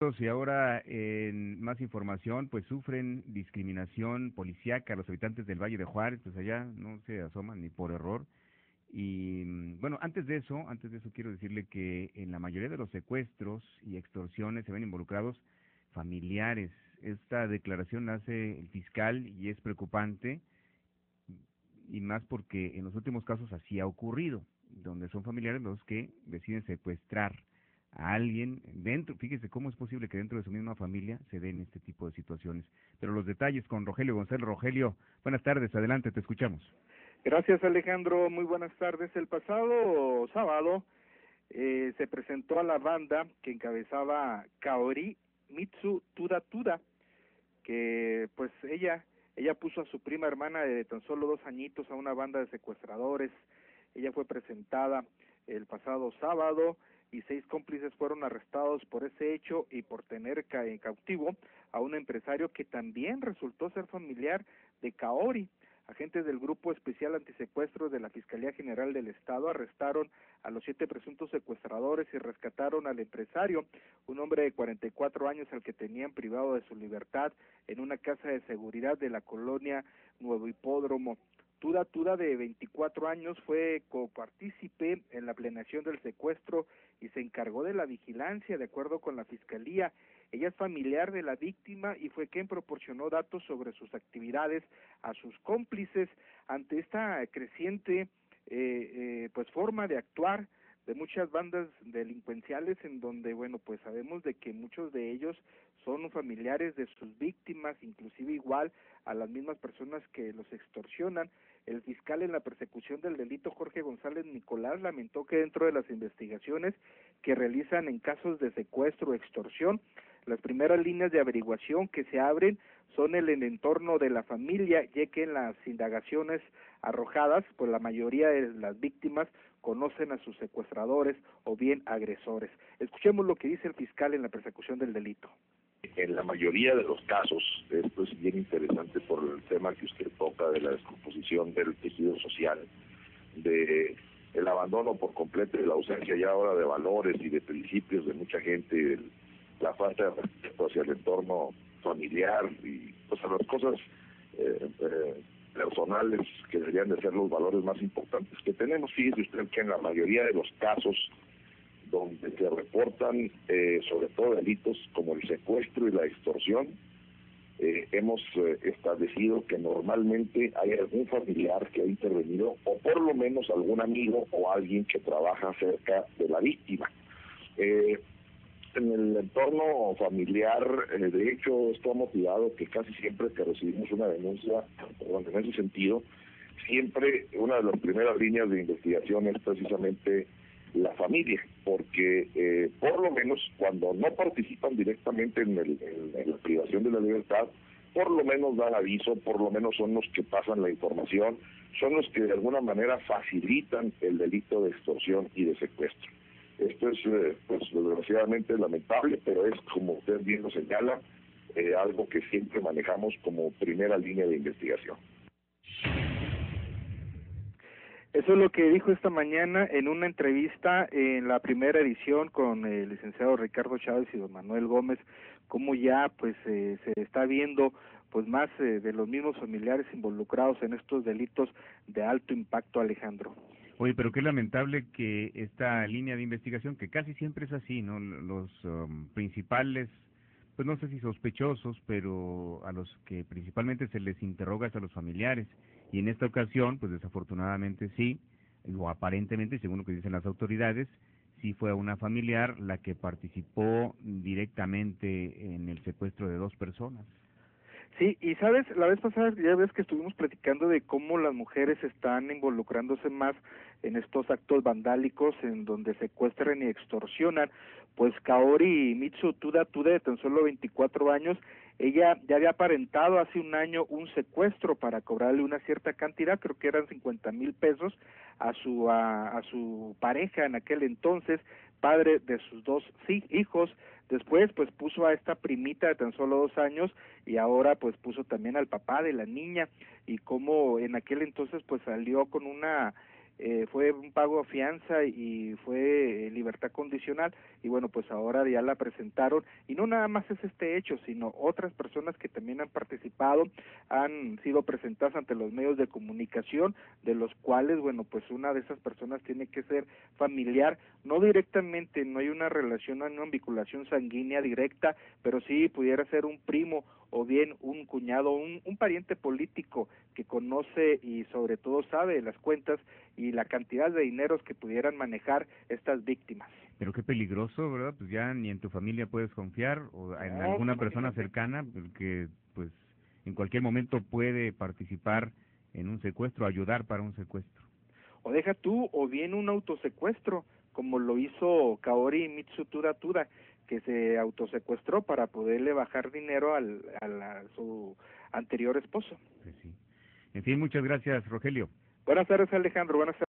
Y ahora en más información, pues sufren discriminación policíaca los habitantes del Valle de Juárez, pues allá no se asoman ni por error. Y bueno, antes de eso quiero decirle que en la mayoría de los secuestros y extorsiones se ven involucrados familiares. Esta declaración la hace el fiscal y es preocupante, y más porque en los últimos casos así ha ocurrido, donde son familiares los que deciden secuestrar a alguien dentro. Fíjese cómo es posible que dentro de su misma familia se den este tipo de situaciones. Pero los detalles con Rogelio González. Rogelio, buenas tardes, adelante, te escuchamos. Gracias, Alejandro, muy buenas tardes. El pasado sábado se presentó a la banda que encabezaba Kaori Mitsu Tuda Tuda, que pues ella puso a su prima hermana de tan solo 2 añitos a una banda de secuestradores. Ella fue presentada el pasado sábado y 6 cómplices fueron arrestados por ese hecho y por tener en cautivo a un empresario que también resultó ser familiar de Kaori. Agentes del Grupo Especial Antisecuestros de la Fiscalía General del Estado arrestaron a los 7 presuntos secuestradores y rescataron al empresario, un hombre de 44 años al que tenían privado de su libertad en una casa de seguridad de la colonia Nuevo Hipódromo. Tuda Tuda, de 24 años, fue copartícipe en la planeación del secuestro y se encargó de la vigilancia, de acuerdo con la Fiscalía. Ella es familiar de la víctima y fue quien proporcionó datos sobre sus actividades a sus cómplices. Ante esta creciente pues forma de actuar de muchas bandas delincuenciales, en donde bueno, pues sabemos de que muchos de ellos son familiares de sus víctimas, inclusive igual a las mismas personas que los extorsionan. El fiscal en la persecución del delito, Jorge González Nicolás, lamentó que dentro de las investigaciones que realizan en casos de secuestro o extorsión, las primeras líneas de averiguación que se abren son en el entorno de la familia, ya que en las indagaciones arrojadas, pues la mayoría de las víctimas conocen a sus secuestradores o bien agresores. Escuchemos lo que dice el fiscal en la persecución del delito. En la mayoría de los casos, esto es bien interesante por el tema que usted toca de la descomposición del tejido social, de el abandono por completo y la ausencia ya ahora de valores y de principios de mucha gente, la falta de respeto hacia el entorno familiar y pues a las cosas personales que deberían de ser los valores más importantes que tenemos. Fíjese usted que en la mayoría de los casos donde se reportan sobre todo delitos como el secuestro y la extorsión, hemos establecido que normalmente hay algún familiar que ha intervenido o por lo menos algún amigo o alguien que trabaja cerca de la víctima. En el entorno familiar, de hecho, esto ha motivado que casi siempre que recibimos una denuncia, en ese sentido, siempre una de las primeras líneas de investigación es precisamente la familia, porque por lo menos cuando no participan directamente en la privación de la libertad, por lo menos dan aviso, por lo menos son los que pasan la información, son los que de alguna manera facilitan el delito de extorsión y de secuestro. Esto es, pues desgraciadamente lamentable, pero es, como usted bien lo señala, algo que siempre manejamos como primera línea de investigación. Eso es lo que dijo esta mañana en una entrevista en la primera edición con el licenciado Ricardo Chávez y don Manuel Gómez, cómo ya pues se está viendo pues más de los mismos familiares involucrados en estos delitos de alto impacto, Alejandro. Oye, pero qué lamentable que esta línea de investigación, que casi siempre es así, ¿no? Los principales, pues no sé si sospechosos, pero a los que principalmente se les interroga es a los familiares. Y en esta ocasión, pues desafortunadamente sí, o aparentemente, según lo que dicen las autoridades, sí fue una familiar la que participó directamente en el secuestro de 2 personas. Sí, y sabes, la vez pasada ya ves que estuvimos platicando de cómo las mujeres están involucrándose más en estos actos vandálicos en donde secuestran y extorsionan. Pues Kaori Mitsu Tuda Tuda, de tan solo 24 años, ella ya había aparentado hace un año un secuestro para cobrarle una cierta cantidad, creo que eran 50,000 pesos, a su pareja en aquel entonces, padre de sus 2 hijos. Después pues puso a esta primita de tan solo 2 años y ahora pues puso también al papá de la niña, y como en aquel entonces pues salió con una fue un pago a fianza y fue libertad condicional, y bueno, pues ahora ya la presentaron, y no nada más es este hecho, sino otras personas que también han participado, han sido presentadas ante los medios de comunicación, de los cuales, bueno, pues una de esas personas tiene que ser familiar, no directamente, no hay una relación, no hay una vinculación sanguínea directa, pero sí pudiera ser un primo o bien un cuñado, un pariente político que conoce y sobre todo sabe las cuentas y la cantidad de dineros que pudieran manejar estas víctimas. Pero qué peligroso, ¿verdad? Pues ya ni en tu familia puedes confiar o en No, alguna pues persona imagínate. cercana que pues en cualquier momento puede participar en un secuestro, ayudar para un secuestro. O deja tú, o bien un autosecuestro, como lo hizo Kaori Mitsu Tuda, que se autosecuestró para poderle bajar dinero a su anterior esposo. Pues sí. En fin, muchas gracias, Rogelio. Buenas tardes, Alejandro, buenas tardes.